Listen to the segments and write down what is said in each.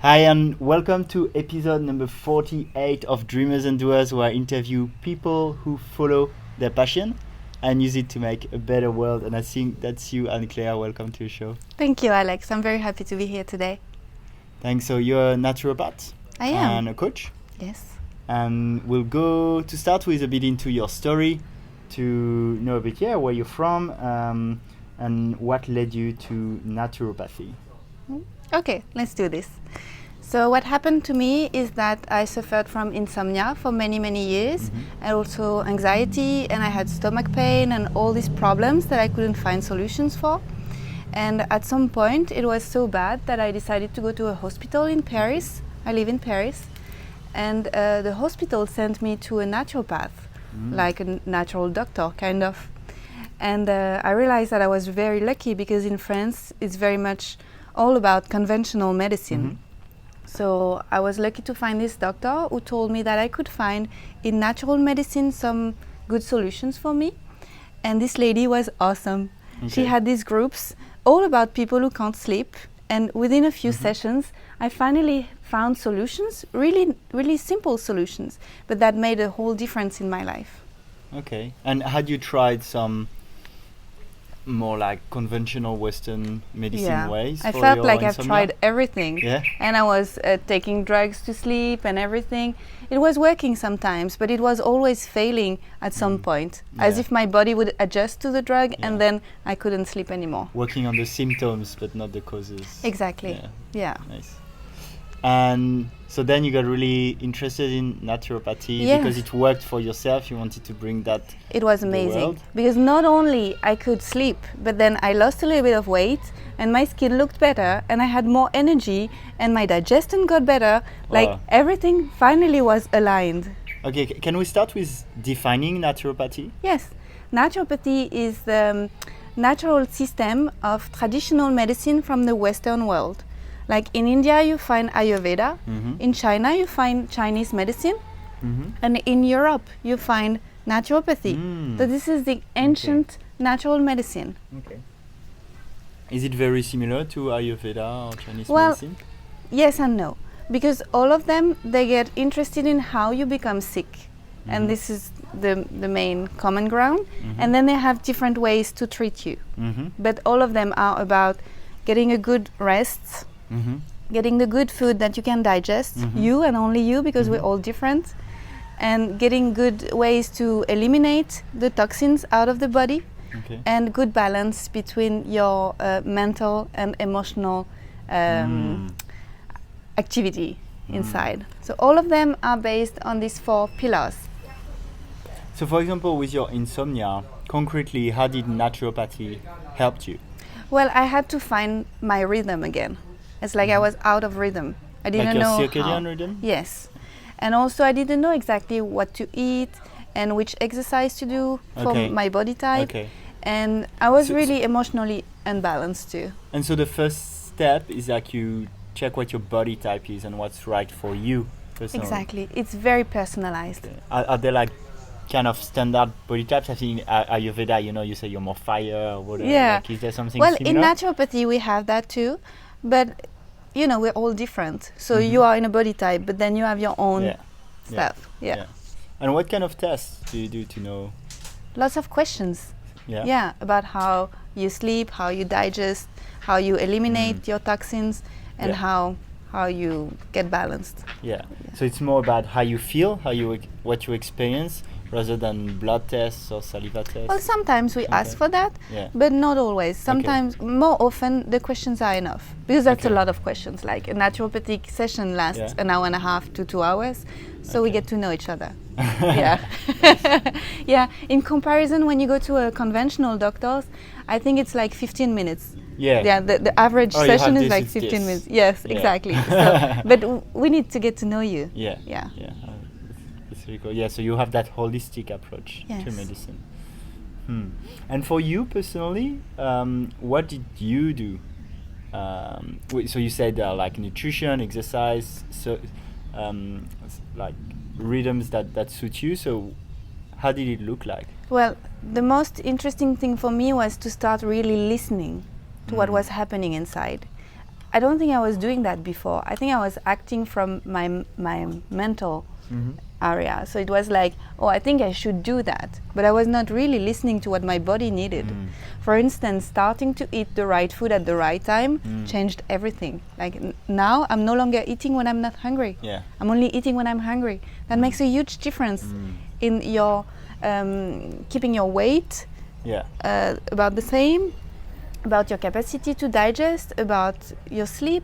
Hi, and welcome to episode number 48 of Dreamers and Doers, where I interview people who follow their passion and use it to make a better world. And I think that's you, Anne-Claire. Welcome to the show. Thank you, Alex. I'm very happy to be here today. Thanks. So you're a naturopath I am. and a coach. Yes. And we'll go to start with a bit into your story to know a bit, where you're from and what led you to naturopathy. Okay, let's do this. So what happened to me is that I suffered from insomnia for many years, and also anxiety, and I had stomach pain and all these problems that I couldn't find solutions for. And at some point it was so bad that I decided to go to a hospital in Paris. I live in Paris. And the hospital sent me to a naturopath, like a natural doctor, kind of. And I realized that I was very lucky because in France it's very much all about conventional medicine. So I was lucky to find this doctor who told me that I could find in natural medicine some good solutions for me. And this lady was awesome. She had these groups all about people who can't sleep. And within a few sessions, I finally found solutions, really simple solutions, but that made a whole difference in my life. Okay. And had you tried some more like conventional Western medicine ways? I for felt your like I've insomnia? tried everything. Yeah. And I was taking drugs to sleep and everything. It was working sometimes, but it was always failing at some point, as if my body would adjust to the drug and then I couldn't sleep anymore. Working on the symptoms but not the causes. Exactly. Yeah. Nice. And so then you got really interested in naturopathy because it worked for yourself. You wanted to bring that. It was to the amazing world. because not only I could sleep, but then I lost a little bit of weight and my skin looked better and I had more energy and my digestion got better. Like everything finally was aligned. Okay, can we start with defining naturopathy? Yes, naturopathy is the natural system of traditional medicine from the Western world. Like in India you find Ayurveda, in China you find Chinese medicine, and in Europe you find naturopathy. So this is the ancient natural medicine. Okay. Is it very similar to Ayurveda or Chinese Well, medicine? yes and no, because all of them, they get interested in how you become sick, and this is the main common ground, and then they have different ways to treat you. But all of them are about getting a good rest, getting the good food that you can digest, you and only you, because we're all different, and getting good ways to eliminate the toxins out of the body, and good balance between your mental and emotional activity inside. So all of them are based on these 4 pillars. So for example, with your insomnia, concretely, how did naturopathy help you? Well, I had to find my rhythm again. It's like I was out of rhythm. I didn't know like your circadian how. rhythm? Yes. And also I didn't know exactly what to eat and which exercise to do for my body type. And I was really emotionally unbalanced too. And so the first step is like you check what your body type is and what's right for you personally. Exactly. It's very personalized. Are there like kind of standard body types? I think Ayurveda, you say you're more fire or whatever. Yeah. Like, is there something well, similar? in naturopathy we have that too, but we're all different. So you are in a body type, but then you have your own stuff. Yeah. And what kind of tests do you do to know? Lots of questions. Yeah. About how you sleep, how you digest, how you eliminate your toxins, and how you get balanced. Yeah. So it's more about how you feel, what you experience, rather than blood tests or saliva tests. Well, sometimes we ask for that, but not always. Sometimes, more often, the questions are enough, because that's a lot of questions. Like a naturopathic session lasts an hour and a half to 2 hours, so we get to know each other. Yeah. In comparison, when you go to a conventional doctor, I think it's like 15 minutes. The average session is like 15 minutes. Yes, exactly. So, but we need to get to know you. Yeah. It's really cool. Yeah, so you have that holistic approach to medicine. And for you personally, what did you do? So you said like nutrition, exercise, so like rhythms that suit you. So how did it look like? Well, the most interesting thing for me was to start really listening to what was happening inside. I don't think I was doing that before. I think I was acting from my mental area. So it was like, oh, I think I should do that. But I was not really listening to what my body needed. For instance, starting to eat the right food at the right time changed everything. Like now I'm no longer eating when I'm not hungry. Yeah. I'm only eating when I'm hungry. That makes a huge difference in your keeping your weight about the same, about your capacity to digest, about your sleep.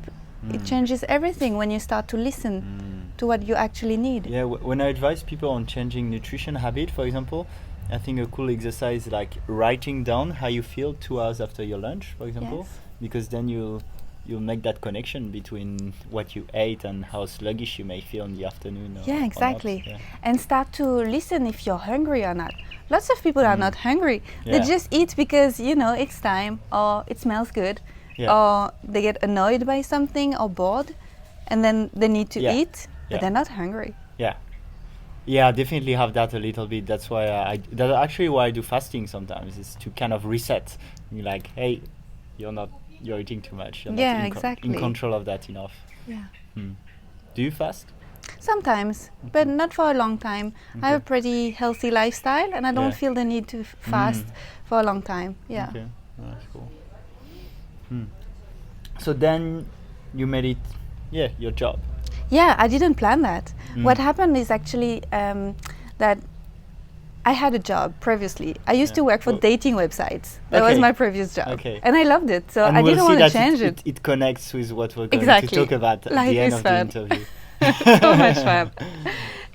It changes everything when you start to listen to what you actually need. Yeah, when I advise people on changing nutrition habit, for example, I think a cool exercise is like writing down how you feel 2 hours after your lunch, for example, because then you'll make that connection between what you ate and how sluggish you may feel in the afternoon. Yeah, exactly. And start to listen if you're hungry or not. Lots of people are not hungry. They just eat because, it's time, or it smells good, or they get annoyed by something or bored, and then they need to eat, but they're not hungry. Yeah, I definitely have that a little bit. That's why that's actually why I do fasting sometimes, is to kind of reset. You're like, hey, you're eating too much. You're not exactly. in control of that enough. Yeah. Do you fast? Sometimes, but not for a long time. I have a pretty healthy lifestyle, and I don't feel the need to fast for a long time. Yeah. Okay, that's cool. So then you made it, your job. Yeah, I didn't plan that. What happened is actually that I had a job previously. I used to work for dating websites. That was my previous job. Okay. And I loved it, so And I we'll didn't see want to that change it. It connects with what we're going Exactly. to talk about at Life the end is of fun. the interview. So much fun.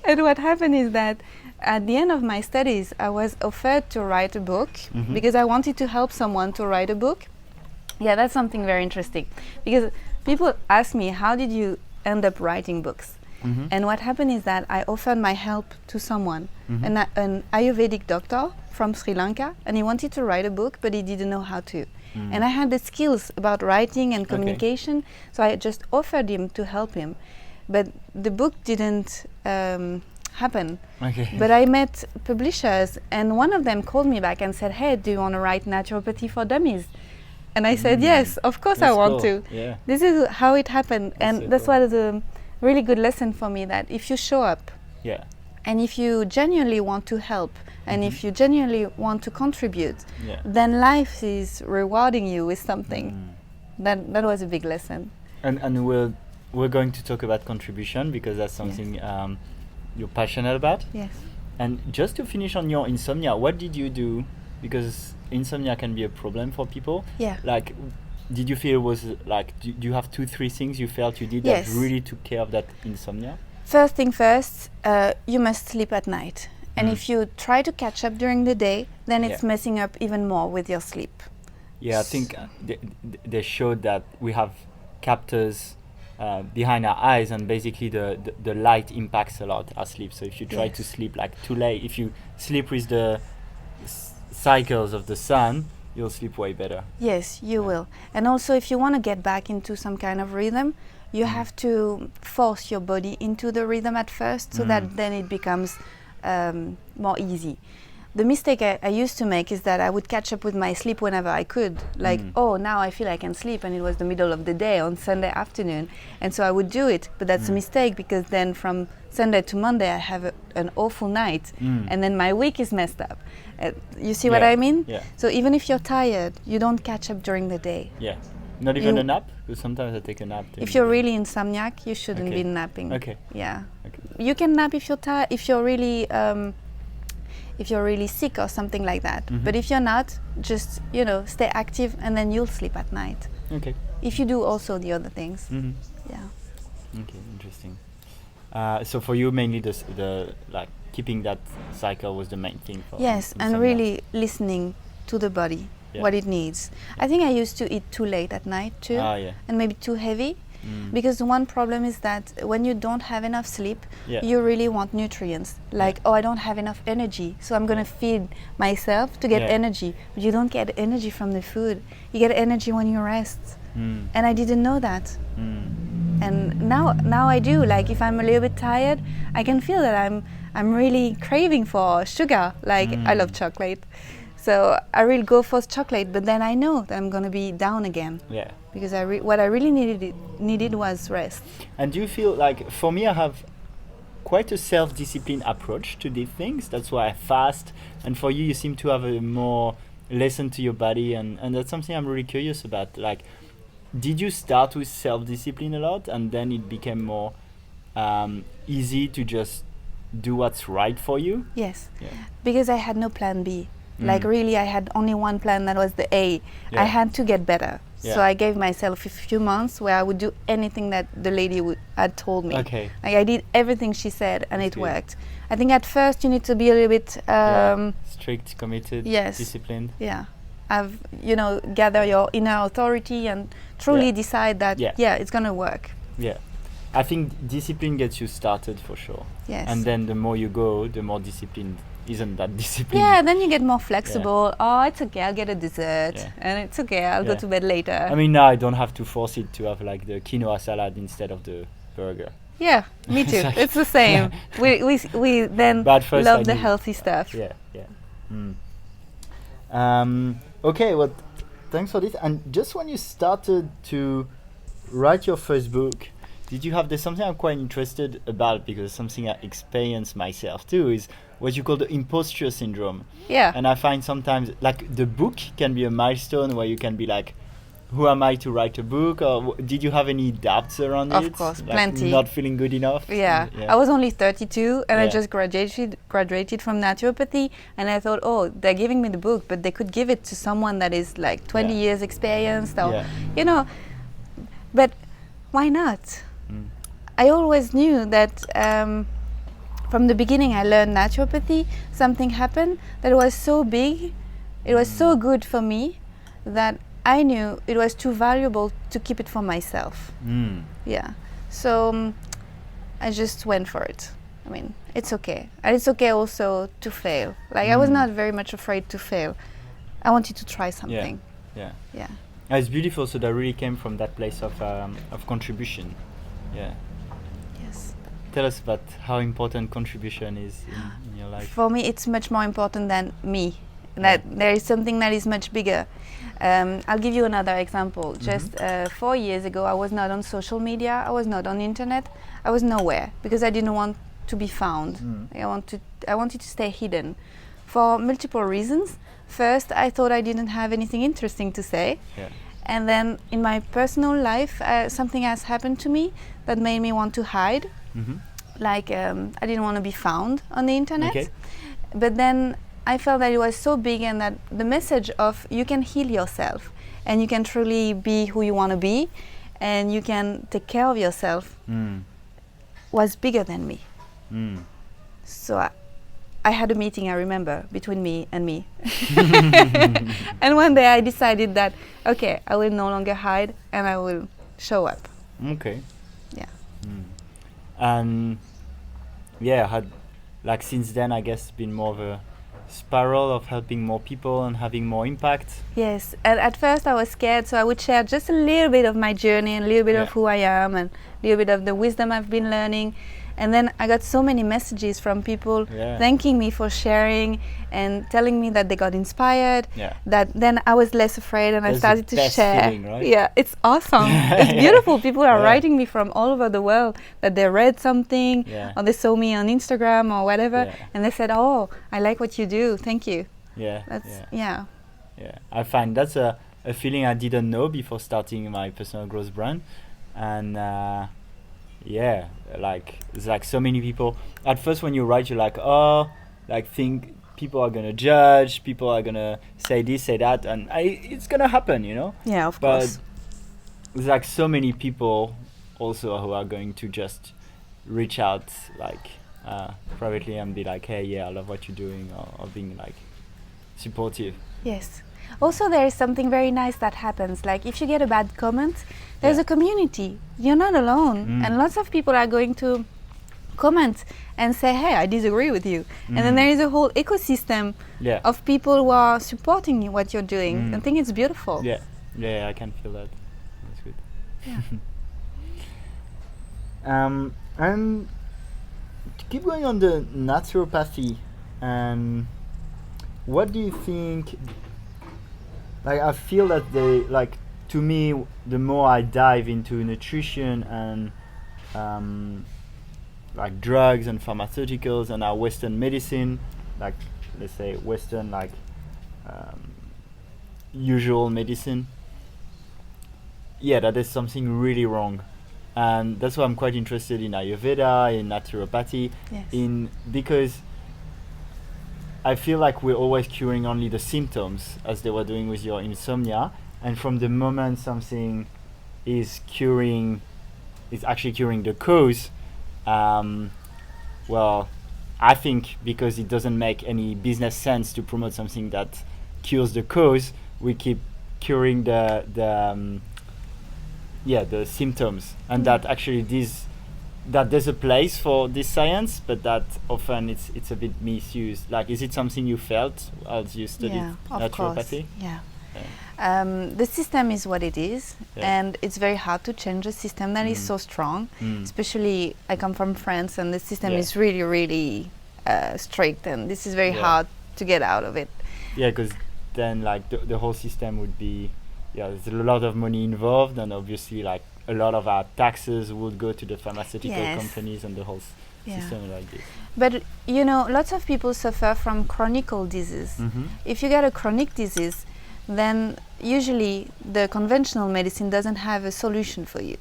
And what happened is that at the end of my studies, I was offered to write a book because I wanted to help someone to write a book. Yeah, that's something very interesting, because people ask me, how did you end up writing books? And what happened is that I offered my help to someone, an Ayurvedic doctor from Sri Lanka, and he wanted to write a book, but he didn't know how to. And I had the skills about writing and communication, so I just offered him to help him. But the book didn't happen. But I met publishers, and one of them called me back and said, hey, do you want to write Naturopathy for Dummies? And I said, yes, of course I want to. Yeah. This is how it happened. And that's what is a really good lesson for me, that if you show up and if you genuinely want to help and if you genuinely want to contribute, then life is rewarding you with something. That was a big lesson. And we're going to talk about contribution, because that's something you're passionate about. Yes. And just to finish on your insomnia, what did you do? Because insomnia can be a problem for people. Yeah. Like, did you feel it was like, do you have 2-3 things you felt you did Yes. that really took care of that insomnia? First thing first, you must sleep at night. And if you try to catch up during the day, then it's messing up even more with your sleep. Yeah, I think they showed that we have captors behind our eyes, and basically the light impacts a lot our sleep. So if you try to sleep like too late, if you sleep with the cycles of the sun, you'll sleep way better. Yes, you will. And also, if you want to get back into some kind of rhythm, you have to force your body into the rhythm at first, so that then it becomes more easy. The mistake I used to make is that I would catch up with my sleep whenever I could. Like, oh, now I feel I can sleep, and it was the middle of the day on Sunday afternoon. And so I would do it, but that's a mistake, because then from Sunday to Monday I have an awful night, and then my week is messed up. You see what I mean? Yeah. So even if you're tired, you don't catch up during the day. Yeah. Not even a nap? Because sometimes I take a nap. If you're really insomniac, you shouldn't be napping. Okay. Yeah. Okay. You can nap if you're tired, if you're really sick or something like that. But if you're not, just stay active, and then you'll sleep at night. Okay. If you do also the other things. Yeah. Okay, interesting. So for you, mainly the keeping that cycle was the main thing for Yes, and really listening to the body, what it needs. I think I used to eat too late at night too, and maybe too heavy. Because one problem is that when you don't have enough sleep, you really want nutrients. Like, oh, I don't have enough energy, so I'm going to feed myself to get energy. But you don't get energy from the food. You get energy when you rest. And I didn't know that. And now I do. Like, if I'm a little bit tired, I can feel that I'm really craving for sugar. Like, I love chocolate. So I will go for chocolate, but then I know that I'm gonna be down again. Yeah. Because what I really needed was rest. And do you feel like, for me, I have quite a self-discipline approach to these things. That's why I fast. And for you, you seem to have a more listen to your body, and that's something I'm really curious about. Like, did you start with self-discipline a lot, and then it became more easy to just do what's right for you? Yes, because I had no plan B. Like really, I had only one plan, that was the A. I had to get better. So I gave myself a few months where I would do anything that the lady had told me. Okay. Like I did everything she said, and That's it good. worked. I think at first you need to be a little bit strict, committed, yes. disciplined. Yeah. Gather your inner authority and truly decide that it's gonna work. Yeah. I think discipline gets you started for sure. Yes. And then the more you go, the more disciplined isn't that discipline. Yeah, then you get more flexible. Oh, it's okay, I'll get a dessert. And it's okay, I'll go to bed later. I mean, now I don't have to force it to have like the quinoa salad instead of the burger. Yeah, me too. It's the same. We then love the healthy stuff. Yeah. Okay, well, thanks for this. And just when you started to write your first book, did you have something I'm quite interested about, because something I experienced myself too, is what you call the imposture syndrome. Yeah. And I find sometimes like the book can be a milestone where you can be like, who am I to write a book? Or did you have any doubts around it? Of course, like plenty. Not feeling good enough? Yeah. I was only 32 and I just graduated from naturopathy, and I thought, oh, they're giving me the book, but they could give it to someone that is like 20 years experienced, or, but why not? I always knew that from the beginning I learned naturopathy, something happened that was so big, it was so good for me, that I knew it was too valuable to keep it for myself. Yeah. So I just went for it. I mean, it's okay. And it's okay also to fail. Like I was not very much afraid to fail. I wanted to try something. Yeah. Yeah. It's beautiful. So that really came from that place of contribution. Yeah. Yes. Tell us about how important contribution is in your life. For me, it's much more important than me. That there is something that is much bigger. I'll give you another example. Just 4 years ago, I was not on social media. I was not on internet. I was nowhere because I didn't want to be found. I wanted to stay hidden for multiple reasons. First, I thought I didn't have anything interesting to say. And then in my personal life, something has happened to me that made me want to hide. Like I didn't want to be found on the internet. But then I felt that it was so big, and that the message of you can heal yourself and you can truly be who you want to be and you can take care of yourself was bigger than me. So I had a meeting, I remember, between me and me. And one day I decided that, okay, I will no longer hide and I will show up. Okay. Yeah. And had like since then, I guess, been more of a spiral of helping more people and having more impact. Yes, and at first I was scared, so I would share just a little bit of my journey and a little bit of who I am and a little bit of the wisdom I've been learning. And then I got so many messages from people thanking me for sharing and telling me that they got inspired, that then I was less afraid and I started to share. Feeling, right? Yeah, it's awesome. It's beautiful. People are writing me from all over the world that they read something or they saw me on Instagram or whatever and they said, oh, I like what you do. Thank you. Yeah. I find that's a feeling I didn't know before starting my personal growth brand. And like it's like so many people at first when you write, you're like, oh, like think people are gonna judge, people are gonna say this, say that, and it's gonna happen, Yeah, of course. But there's like so many people also who are going to just reach out like privately and be like, hey, I love what you're doing, or being like supportive. Yes. Also, there is something very nice that happens. Like if you get a bad comment, there's a community. You're not alone. And lots of people are going to comment and say, hey, I disagree with you. And then there is a whole ecosystem of people who are supporting what you're doing. I think it's beautiful. Yeah, I can feel that. That's good. Yeah. And to keep going on the naturopathy, what do you think? Like, I feel that to me, the more I dive into nutrition and like drugs and pharmaceuticals and our Western medicine, like let's say Western usual medicine, that there's something really wrong, and that's why I'm quite interested in Ayurveda, in naturopathy, because I feel like we're always curing only the symptoms, as they were doing with your insomnia, and from the moment something is actually curing the cause, well, I think because it doesn't make any business sense to promote something that cures the cause, we keep curing the symptoms, and that actually that there's a place for this science, but that often it's a bit misused. Like, is it something you felt as you studied naturopathy? The system is what it is, and it's very hard to change a system that is so strong. Especially, I come from France, and the system is really, really strict, and this is very hard to get out of it. Yeah, because then like the whole system would be, there's a lot of money involved, and obviously like a lot of our taxes would go to the pharmaceutical companies and the whole system like this. But lots of people suffer from chronic disease. If you get a chronic disease, then usually the conventional medicine doesn't have a solution for you,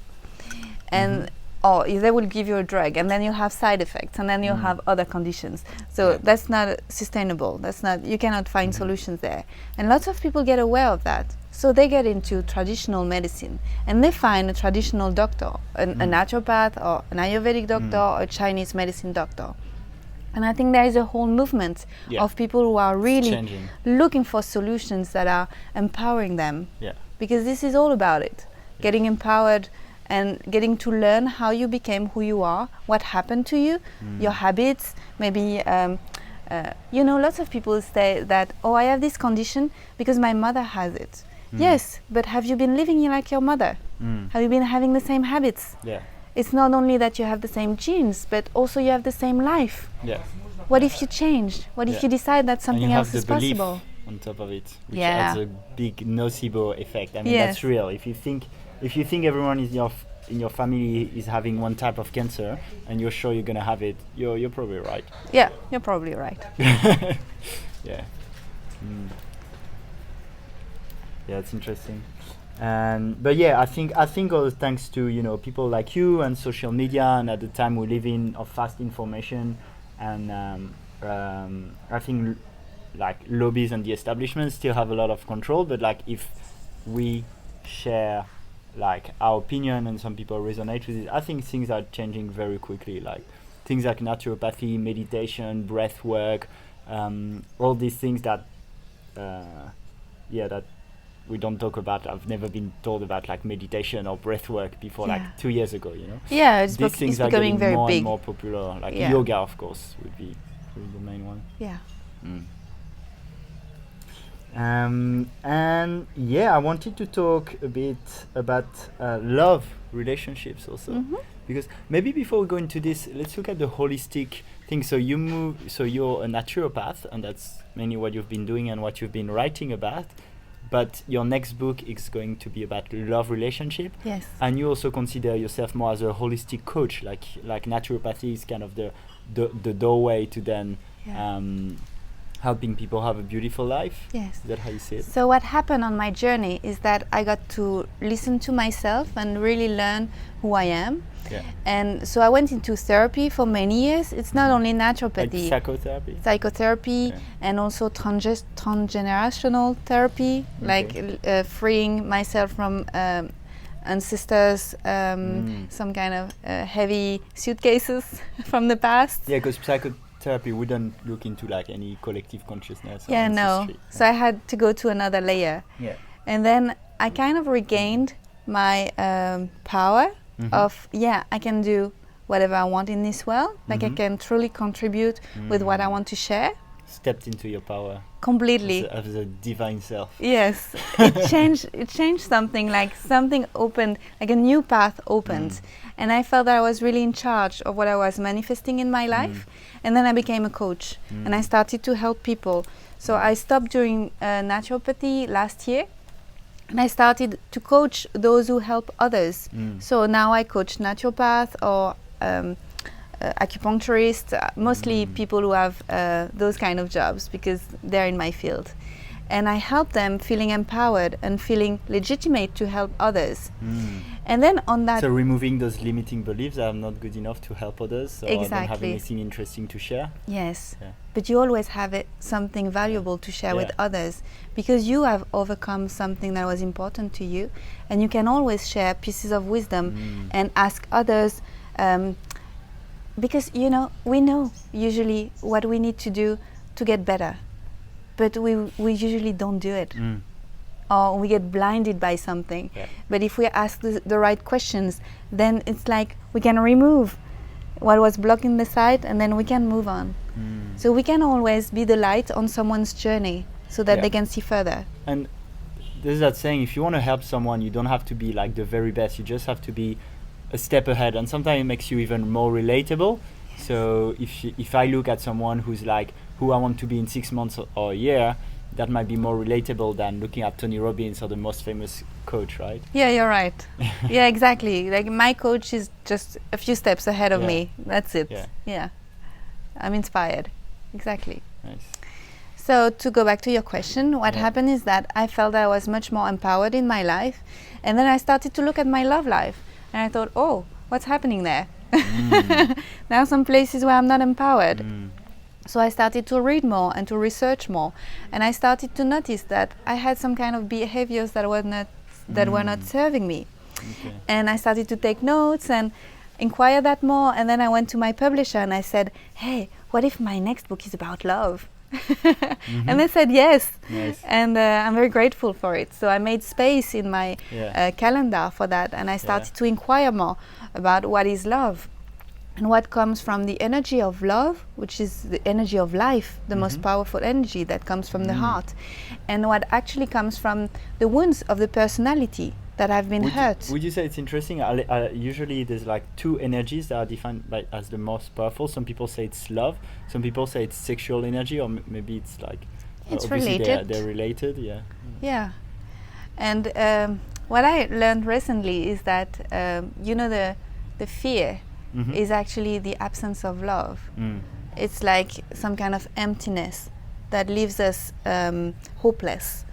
and or they will give you a drug, and then you have side effects, and then you have other conditions. So that's not sustainable. You cannot find solutions there. And lots of people get aware of that. So they get into traditional medicine, and they find a traditional doctor, a naturopath, or an Ayurvedic doctor, or a Chinese medicine doctor. And I think there is a whole movement of people who are really looking for solutions that are empowering them. Because this is all about it. Getting empowered and getting to learn how you became who you are, what happened to you, your habits. Maybe, lots of people say that, I have this condition because my mother has it. Yes, but have you been living like your mother? Have you been having the same habits? It's not only that you have the same genes, but also you have the same life. What if you change? What if you decide that something else is possible? On top of it, which adds a big nocebo effect. I mean, that's real. If you think everyone in your family is having one type of cancer, and you're sure you're gonna have it, you're probably right. Yeah, you're probably right. Yeah, it's interesting. But I think all thanks to people like you and social media, and at the time we live in of fast information, and I think like lobbies and the establishment still have a lot of control. But like if we share like our opinion and some people resonate with it, I think things are changing very quickly. Like things like naturopathy, meditation, breath work, all these things that that we don't talk about. I've never been told about like meditation or breath work before like 2 years ago, Yeah, these things are becoming getting very more big. and more popular. Like yoga, of course, would be the main one. Yeah. And I wanted to talk a bit about love relationships also, because maybe before we go into this, let's look at the holistic thing. So you're a naturopath, and that's mainly what you've been doing and what you've been writing about. But your next book is going to be about love relationship. Yes. And you also consider yourself more as a holistic coach, like naturopathy is kind of the doorway to then helping people have a beautiful life. Yes. Is that how you see it? So what happened on my journey is that I got to listen to myself and really learn who I am. Yeah. And so I went into therapy for many years. It's not only naturopathy. Like psychotherapy, and also transgenerational therapy, like freeing myself from ancestors, some kind of heavy suitcases from the past. Yeah, because psychotherapy wouldn't look into like any collective consciousness. Yeah, no. So I had to go to another layer. Yeah. And then I kind of regained my power of, I can do whatever I want in this world. Like I can truly contribute with what I want to share. stepped into your power completely as a divine self. Yes, it changed something, like something opened, like a new path opened. And I felt that I was really in charge of what I was manifesting in my life. And then I became a coach and I started to help people. So I stopped doing naturopathy last year and I started to coach those who help others. So now I coach naturopath or acupuncturists, mostly people who have those kind of jobs because they're in my field. And I help them feeling empowered and feeling legitimate to help others. And then on that... So removing those limiting beliefs that I'm not good enough to help others, or I don't have anything interesting to share. Yes, but you always have something valuable to share with others because you have overcome something that was important to you, and you can always share pieces of wisdom and ask others, because we know usually what we need to do to get better, but we usually don't do it. Or we get blinded by something. But if we ask the right questions, then it's like we can remove what was blocking the sight and then we can move on. So we can always be the light on someone's journey so that they can see further. And there's that saying, if you want to help someone, you don't have to be like the very best, you just have to be a step ahead, and sometimes it makes you even more relatable. So if I look at someone who's like who I want to be in 6 months or a year, that might be more relatable than looking at Tony Robbins or the most famous coach, right? Yeah, you're right. Yeah, exactly. Like my coach is just a few steps ahead of me. That's it. Yeah. I'm inspired. Exactly. Nice. So to go back to your question, what happened is that I felt that I was much more empowered in my life. And then I started to look at my love life. And I thought, oh, what's happening there? There are some places where I'm not empowered. So I started to read more and to research more, and I started to notice that I had some kind of behaviors that were not serving me. And I started to take notes and inquire that more, and then I went to my publisher and I said, hey, what if my next book is about love? And they said yes. And I'm very grateful for it. So I made space in my calendar for that, and I started to inquire more about what is love and what comes from the energy of love, which is the energy of life, the most powerful energy that comes from the heart, and what actually comes from the wounds of the personality that have been hurt. Would you say it's interesting? Usually there's like two energies that are defined as the most powerful. Some people say it's love, some people say it's sexual energy, or maybe it's like it's related. They're related. Yeah. And what I learned recently is that the fear is actually the absence of love. It's like some kind of emptiness that leaves us hopeless.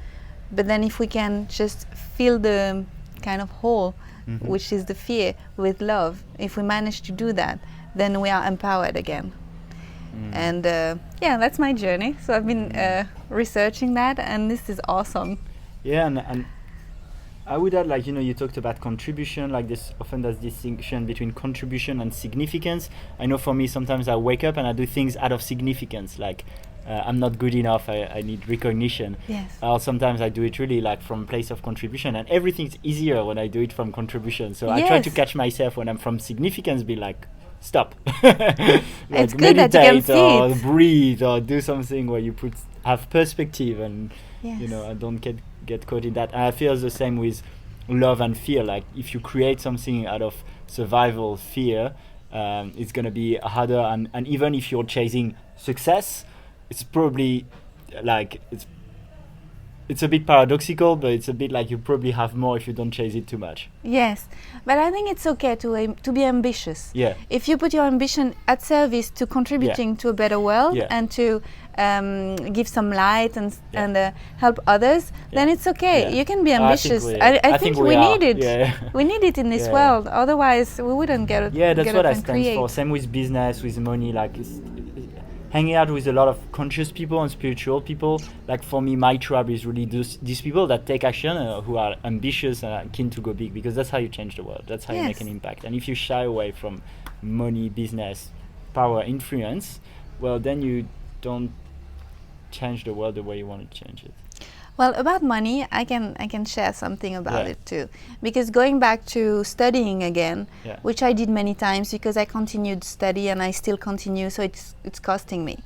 But then if we can just fill the kind of hole, which is the fear, with love, if we manage to do that, then we are empowered again. And that's my journey. So I've been researching that, and this is awesome. Yeah, and I would add, like, you talked about contribution, like this often there's distinction between contribution and significance. I know for me, sometimes I wake up and I do things out of significance, like I'm not good enough, I need recognition. Or sometimes I do it really like from a place of contribution, and everything's easier when I do it from contribution. So I try to catch myself when I'm from significance, be like, stop. Like it's good that you can see or it. Breathe or do something where you have perspective and I don't get caught in that. And I feel the same with love and fear. Like if you create something out of survival fear, it's going to be harder. And even if you're chasing success, it's probably like it's a bit paradoxical, but it's a bit like you probably have more if you don't chase it too much. Yes, but I think it's okay to be ambitious. If you put your ambition at service to contributing to a better world and to give some light and help others, then it's okay. You can be ambitious. I think we need it. We need it in this world. Otherwise, we wouldn't get it. Yeah, that's what I stand for. Same with business, with money. Like hanging out with a lot of conscious people and spiritual people. Like for me, my tribe is really these people that take action, who are ambitious and are keen to go big, because that's how you change the world. That's how you make an impact. And if you shy away from money, business, power, influence, well, then you don't change the world the way you want to change it. Well, about money, I can share something about Yeah. it too, because going back to studying again, Yeah. which I did many times because I continued study and I still continue, so it's costing me.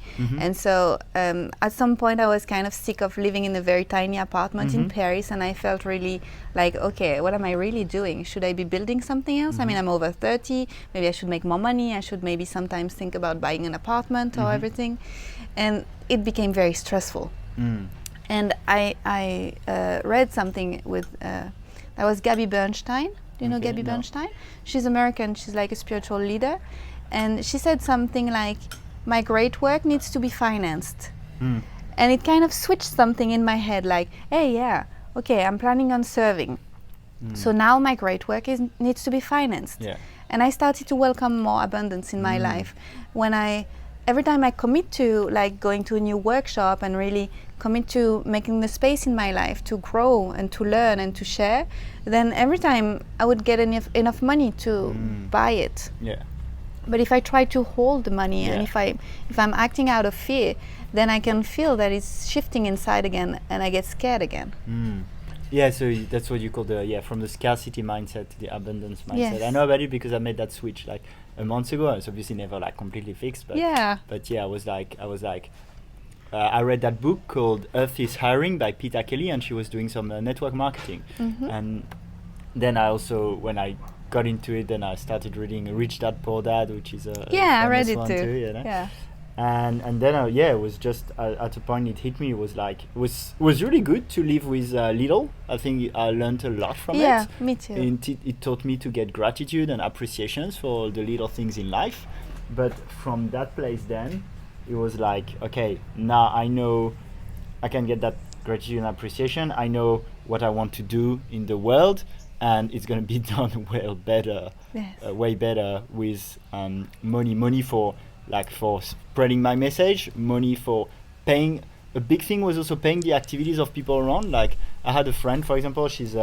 And so at some point I was kind of sick of living in a very tiny apartment in Paris, and I felt really like, okay, what am I really doing? Should I be building something else? I mean, I'm over 30. Maybe I should make more money. I should maybe sometimes think about buying an apartment or everything, and it became very stressful. And I read something with that was Gabby Bernstein. Do you know Gabby Bernstein? She's American. She's like a spiritual leader, and she said something like, "My great work needs to be financed," and it kind of switched something in my head. Like, hey, yeah, okay, I'm planning on serving, so now my great work needs to be financed. Yeah. And I started to welcome more abundance in my life when every time I commit to like going to a new workshop and really commit to making the space in my life to grow and to learn and to share, then every time I would get enough money to buy it. Yeah. But if I try to hold the money and Yeah. if I'm acting out of fear, then I can feel that it's shifting inside again and I get scared again. Yeah, so that's what you call from the scarcity mindset to the abundance mindset. Yes. I know about it because I made that switch like a month ago. It's obviously never like completely fixed, but I was like, I read that book called Earth is Hiring by Peter Kelly, and she was doing some network marketing. And then I also, when I got into it, then I started reading Rich Dad Poor Dad, which is a I read famous it one too. you know? Yeah. And then it was just at a point it hit me. It was like it was really good to live with little. I think I learned a lot from it. Yeah, me too. It taught me to get gratitude and appreciations for the little things in life. But from that place, then it was like, okay, now I know I can get that gratitude and appreciation. I know what I want to do in the world, and it's going to be done way better with money for spreading my message, money for paying. A big thing was also paying the activities of people around. Like I had a friend, for example, she's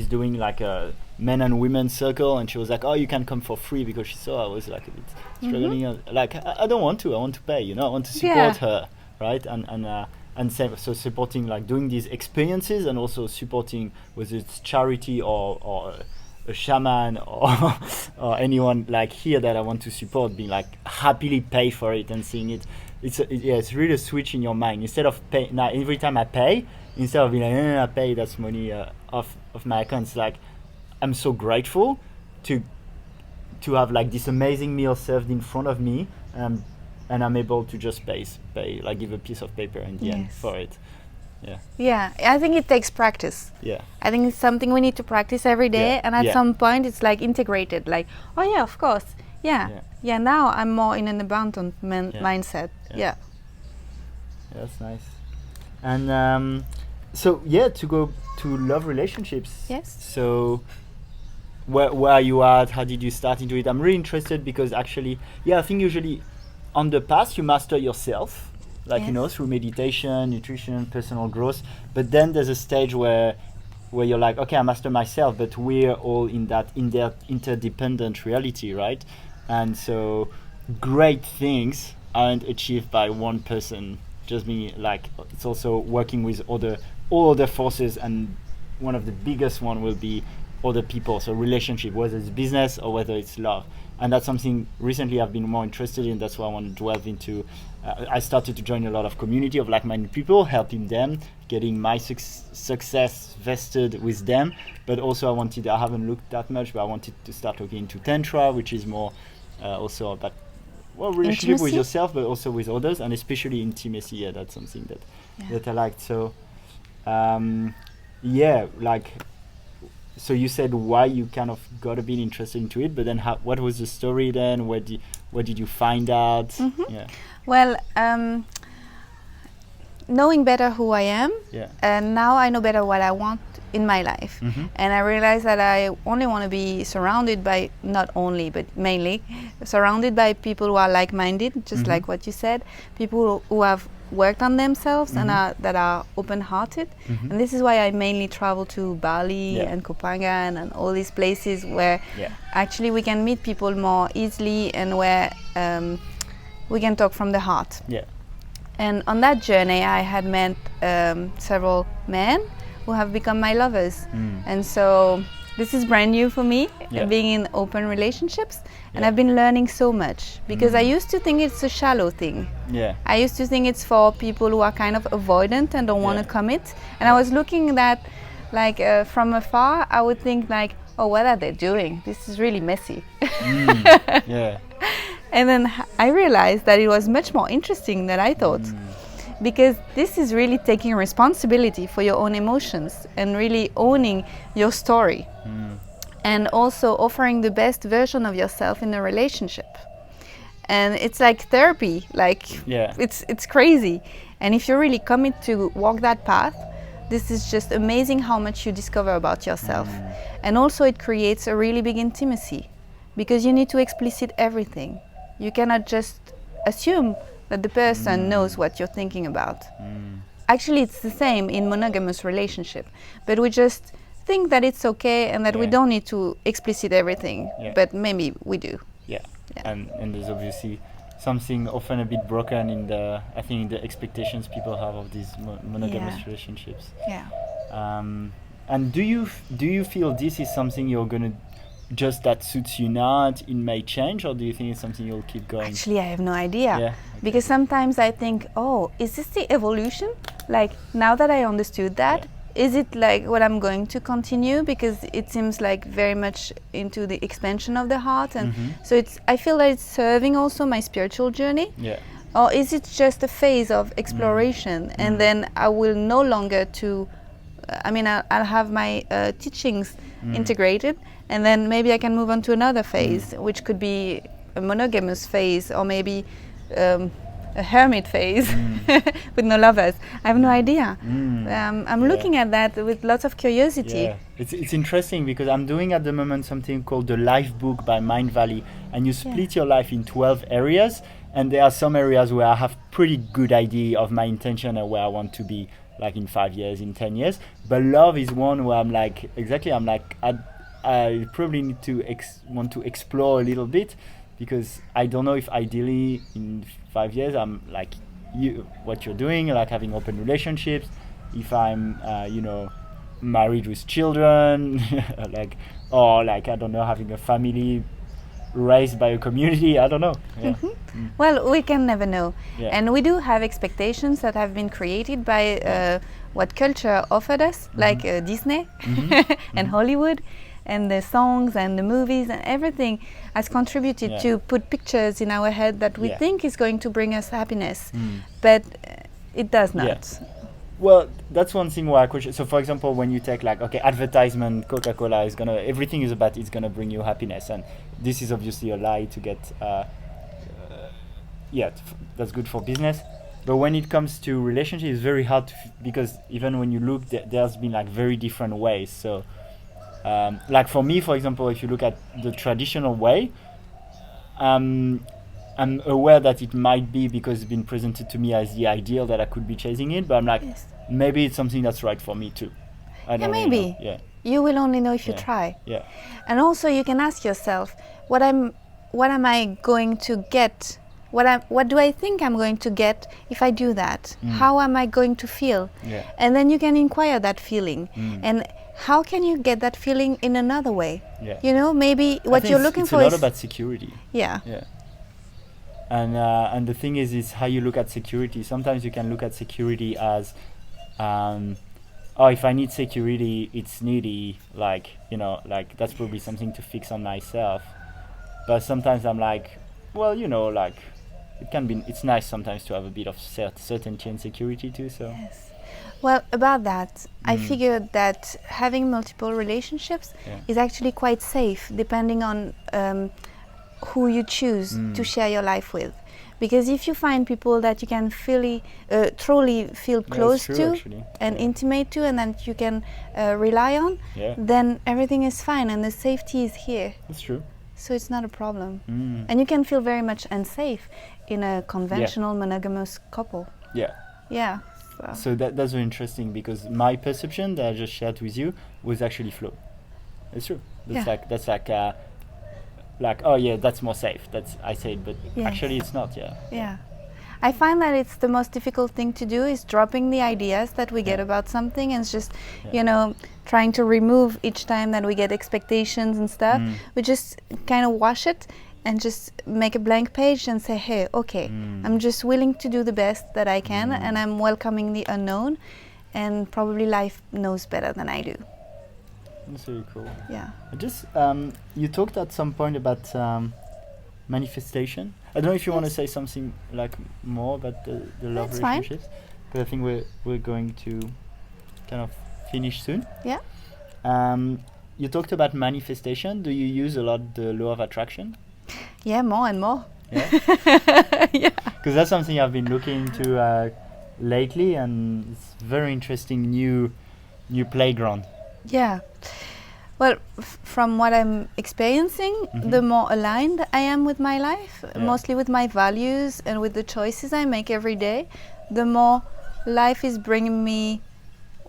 doing like a men and women circle, and she was like, oh, you can come for free, because she saw I was like a bit struggling. Like I don't want to, I want to pay, I want to support her, right? And so supporting, like doing these experiences, and also supporting, whether it's charity or a shaman or anyone like here that I want to support, being like happily pay for it and seeing it. It's really a switch in your mind. Instead of pay, now every time I pay, instead of being like, I pay, that's money off my account, it's like I'm so grateful to have like this amazing meal served in front of me, and I'm able to just pay, like give a piece of paper in the end for it. Yeah, I think it takes practice. I think it's something we need to practice every day, and at some point it's like integrated, like, oh yeah, of course, now I'm more in an abundant mindset. That's nice. And so to go to love relationships, so where are you at? How did you start into it? I'm really interested because actually, I think usually on the path you master yourself, like through meditation, nutrition, personal growth. But then there's a stage where you're like, okay, I master myself, but we're all in that interdependent reality, right? And so great things aren't achieved by one person. Just being like, it's also working with all other forces, and one of the biggest one will be other people. So relationship, whether it's business or whether it's love. And that's something recently I've been more interested in. That's why I want to delve into. I started to join a lot of community of like-minded people, helping them, getting my success vested with them. But also I haven't looked that much, but I wanted to start looking into Tantra, which is more also about relationship Intimacy? with yourself, but also with others, and especially intimacy. Yeah, that's something that I liked. So, so you said why you kind of got a bit interested into it, but then what was the story then? What did you find out? Well, knowing better who I am, and now I know better what I want in my life. And I realize that I only want to be surrounded by, not only, but mainly, surrounded by people who are like-minded, just like what you said, people who have worked on themselves and that are open-hearted. And this is why I mainly travel to Bali and Kopangan and all these places where actually we can meet people more easily, and where we can talk from the heart. And on that journey, I had met several men who have become my lovers. And so this is brand new for me, being in open relationships. And I've been learning so much, because I used to think it's a shallow thing. I used to think it's for people who are kind of avoidant and don't want to commit. And I was looking at that like from afar. I would think like, oh, what are they doing? This is really messy. And then I realized that it was much more interesting than I thought, because this is really taking responsibility for your own emotions and really owning your story, and also offering the best version of yourself in a relationship. And it's like therapy, like it's crazy. And if you really commit to walk that path, this is just amazing how much you discover about yourself. And also it creates a really big intimacy, because you need to explicit everything. You cannot just assume that the person knows what you're thinking about. Actually, it's the same in monogamous relationship, but we just think that it's okay and that we don't need to explicit everything, but maybe we do. And there's obviously something often a bit broken in the, I think, in the expectations people have of these monogamous relationships. And do you feel this is something you're gonna just that suits you now, it may change, or do you think it's something you'll keep going? Actually, I have no idea. Because sometimes I think, oh, is this the evolution? Like, now that I understood that, is it like what I'm going to continue? Because it seems like very much into the expansion of the heart, and so I feel that it's serving also my spiritual journey. Or is it just a phase of exploration, and then I will no longer I'll have my teachings integrated, and then maybe I can move on to another phase, which could be a monogamous phase, or maybe a hermit phase with no lovers. I have no idea. I'm looking at that with lots of curiosity. It's interesting, because I'm doing at the moment something called the Life Book by Mind Valley, and you split your life in 12 areas, and there are some areas where I have pretty good idea of my intention and where I want to be, like in 5 years, in 10 years. But love is one where I'm like, I probably need to want to explore a little bit, because I don't know if ideally in 5 years I'm like what you're doing, like having open relationships, if I'm married with children, I don't know, having a family raised by a community, I don't know. Well, we can never know. And we do have expectations that have been created by what culture offered us, like Disney and Hollywood, and the songs and the movies and everything has contributed to put pictures in our head that we think is going to bring us happiness, but it does not. Well, that's one thing where I question. So, for example, when you take advertisement, Coca-Cola is everything is about it's gonna bring you happiness, and this is obviously a lie to get. That's good for business, but when it comes to relationships, it's very hard because even when you look, there's been very different ways. So, for me, for example, if you look at the traditional way, I'm aware that it might be because it's been presented to me as the ideal that I could be chasing it, but I'm like, maybe it's something that's right for me too. Maybe. You will only know if you try. And also you can ask yourself, what am I going to get? What do I think I'm going to get if I do that? How am I going to feel? And then you can inquire that feeling. And how can you get that feeling in another way? Maybe what you're looking for is... It's a lot about security. And the thing is how you look at security. Sometimes you can look at security as, if I need security, it's needy. That's probably something to fix on myself. But sometimes I'm like, well, it can be. It's nice sometimes to have a bit of certainty and security too. So. Yes. Well, about that, I figured that having multiple relationships is actually quite safe, depending on who you choose to share your life with. Because if you find people that you can truly feel close to and intimate to, and that you can rely on, then everything is fine and the safety is here. That's true. So it's not a problem. And you can feel very much unsafe in a conventional monogamous couple. So that's very interesting, because my perception that I just shared with you was actually flow. It's true. That's that's more safe. That's I said, but actually it's not. I find that it's the most difficult thing to do is dropping the ideas that we get about something and just, you know, trying to remove each time that we get expectations and stuff. We just kind of wash it and just make a blank page and say, hey, okay, I'm just willing to do the best that I can, and I'm welcoming the unknown, and probably life knows better than I do. That's really cool. Yeah. Just you talked at some point about manifestation. I don't know if you want to say something like more about the love That's relationships, but I think we're going to kind of finish soon. Yeah. You talked about manifestation. Do you use a lot the law of attraction? Yeah, more and more. Yeah. Yeah. Because that's something I've been looking into lately, and it's very interesting new playground. Yeah. Well, from what I'm experiencing, the more aligned I am with my life, mostly with my values and with the choices I make every day, the more life is bringing me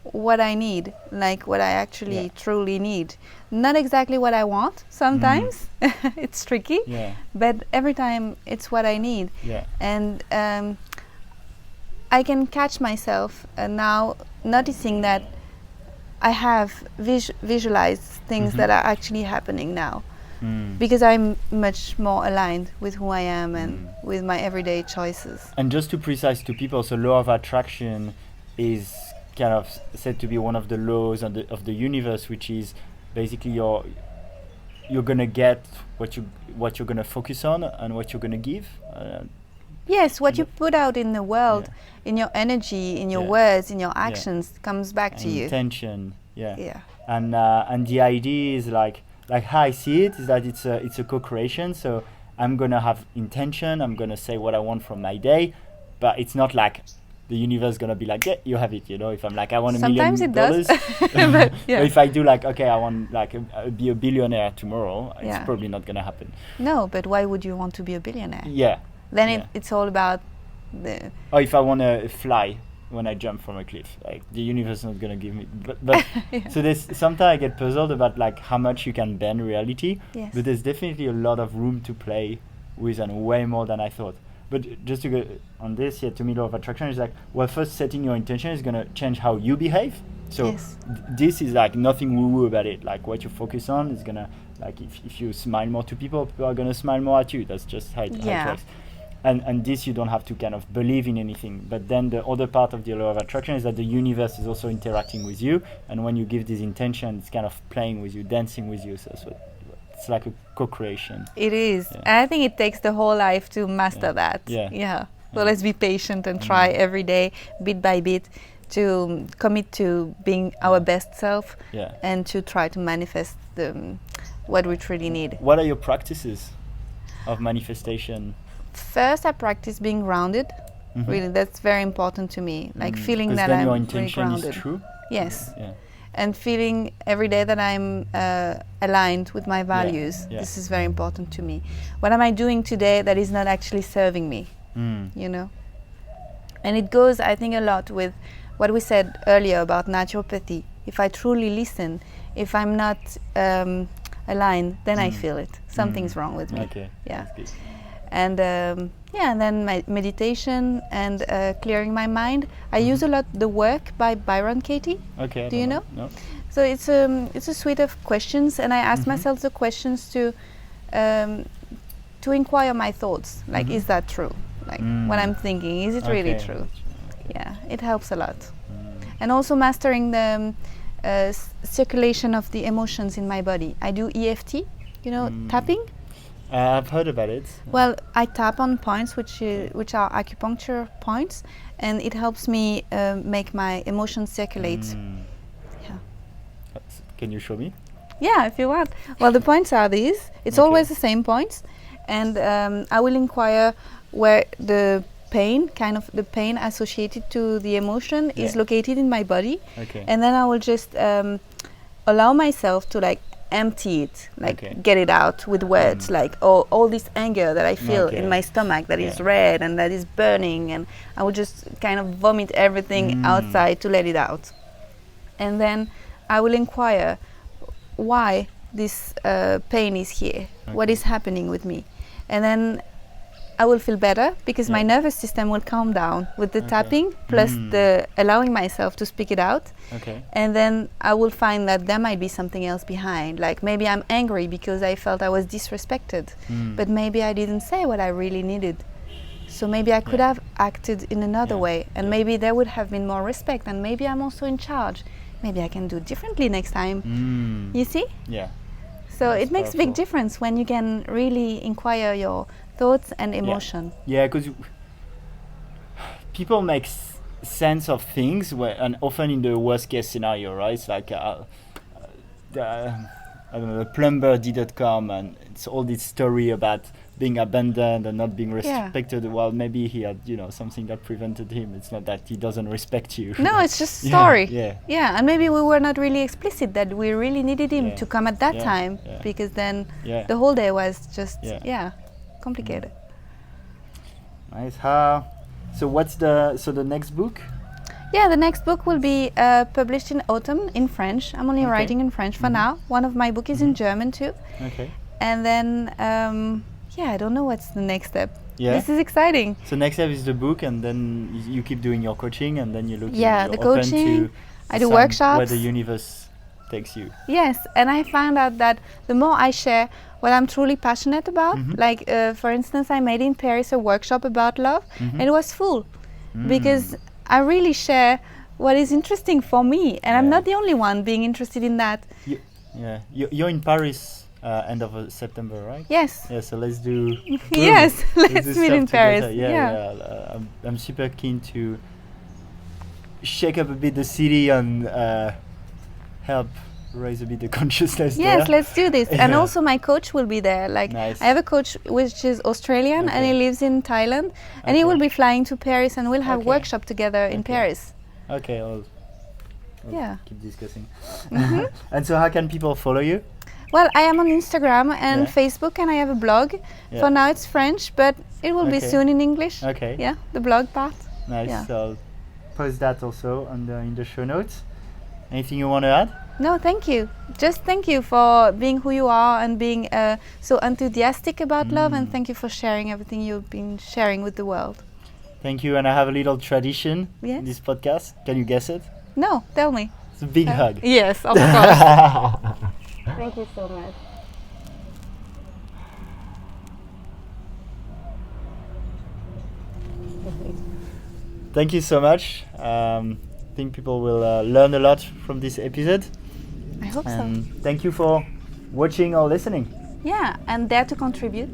what I need, like what I actually truly need. Not exactly what I want sometimes. It's tricky, but every time it's what I need. And I can catch myself now noticing that I have visualized things that are actually happening now, because I'm much more aligned with who I am and with my everyday choices. And just to precise to people, so law of attraction is kind of said to be one of the laws of the universe, which is basically you're gonna get what you're gonna focus on and what you're gonna give. Yes, what you put out in the world, in your energy, in your words, in your actions, comes back to you. Intention, and the idea is like how I see it is that it's a co-creation. So I'm gonna have intention. I'm gonna say what I want from my day, but it's not like the universe is gonna be like, yeah, you have it. You know, if I'm like, I want $1 million. Sometimes it does. But, but if I do like, okay, I want like be a billionaire tomorrow, it's probably not gonna happen. No, but why would you want to be a billionaire? Yeah. Then it's all about the... Or if I want to fly when I jump from a cliff, like the universe is not going to give me... But so there's sometimes I get puzzled about like how much you can bend reality, but there's definitely a lot of room to play with, and way more than I thought. But just to go on this, to me, law of attraction is like, well, first setting your intention is going to change how you behave. So this is like nothing woo-woo about it. Like what you focus on is going to, like if you smile more to people are going to smile more at you. That's just how it works. And this you don't have to kind of believe in anything. But then the other part of the law of attraction is that the universe is also interacting with you. And when you give this intention, it's kind of playing with you, dancing with you. So it's like a co-creation. It is. And I think it takes the whole life to master that. So let's be patient and try every day, bit by bit, to commit to being our best self and to try to manifest what we truly need. What are your practices of manifestation? First, I practice being grounded. Really, that's very important to me. Like feeling that I'm really grounded. Your intention is true? Yes. And feeling every day that I'm aligned with my values. This is very important to me. What am I doing today that is not actually serving me? You know? And it goes, I think, a lot with what we said earlier about naturopathy. If I truly listen, if I'm not aligned, then I feel it. Something's wrong with me. And and then my meditation and clearing my mind. I use a lot the work by Byron Katie. Do you know? No. So it's a suite of questions, and I ask myself the questions to inquire my thoughts. Like, is that true? Like what I'm thinking, is it really true? Yeah, it helps a lot. And also mastering the circulation of the emotions in my body. I do EFT, you know, tapping. I've heard about it. Well, I tap on points which are acupuncture points, and it helps me make my emotions circulate. Can you show me? Yeah, if you want. Well, the points are these. It's always the same points, and I will inquire where the pain associated to the emotion is located in my body, and then I will just allow myself to like empty it, like get it out with words, like all this anger that I feel in my stomach that is red and that is burning, and I will just kind of vomit everything outside to let it out. And then I will inquire why this pain is here, what is happening with me, and then I will feel better because my nervous system will calm down with the tapping plus the allowing myself to speak it out. Okay. And then I will find that there might be something else behind. Like maybe I'm angry because I felt I was disrespected, but maybe I didn't say what I really needed. So maybe I could have acted in another way, and maybe there would have been more respect, and maybe I'm also in charge. Maybe I can do differently next time. You see? Yeah. So it makes big difference when you can really inquire your thoughts and emotion. Yeah, because people make sense of things, and often in the worst case scenario, right? It's like I don't know, the plumber didn't come, and it's all this story about being abandoned and not being respected. Well, maybe he had, something that prevented him. It's not that he doesn't respect you. No, it's just story. Yeah. And maybe we were not really explicit that we really needed him to come at that time, because then the whole day was just complicated. Nice. So what's the next book? Yeah, the next book will be published in autumn in French. I'm only writing in French for now. One of my books is in German too. Okay. And then I don't know what's the next step. Yeah. This is exciting. So next step is the book, and then you keep doing your coaching, and then you look. The coaching. I do workshops. Where the universe takes you. Yes, and I found out that the more I share what I'm truly passionate about, like for instance, I made in Paris a workshop about love, and it was full, because I really share what is interesting for me, and I'm not the only one being interested in that. You're in Paris. End of September, right? Yes. Yeah, so let's do. Yes, let's meet in Paris. I'm super keen to shake up a bit the city and help raise a bit the consciousness. Yes, let's do this. And also, my coach will be there. Like, nice. I have a coach which is Australian and he lives in Thailand, and he will be flying to Paris, and we'll have workshop together in Paris. Okay, I'll keep discussing. Mm-hmm. And so, how can people follow you? Well, I am on Instagram and Facebook, and I have a blog. For now it's French, but it will be soon in English. Okay. Yeah, the blog part. Nice. So I'll post that also in the show notes. Anything you want to add? No, thank you. Just thank you for being who you are and being so enthusiastic about love, and thank you for sharing everything you've been sharing with the world. Thank you, and I have a little tradition in this podcast. Can you guess it? No, tell me. It's a big hug. Yes, of course. Thank you so much. Thank you so much. I think people will learn a lot from this episode. I hope so. Thank you for watching or listening. Yeah, and dare to contribute.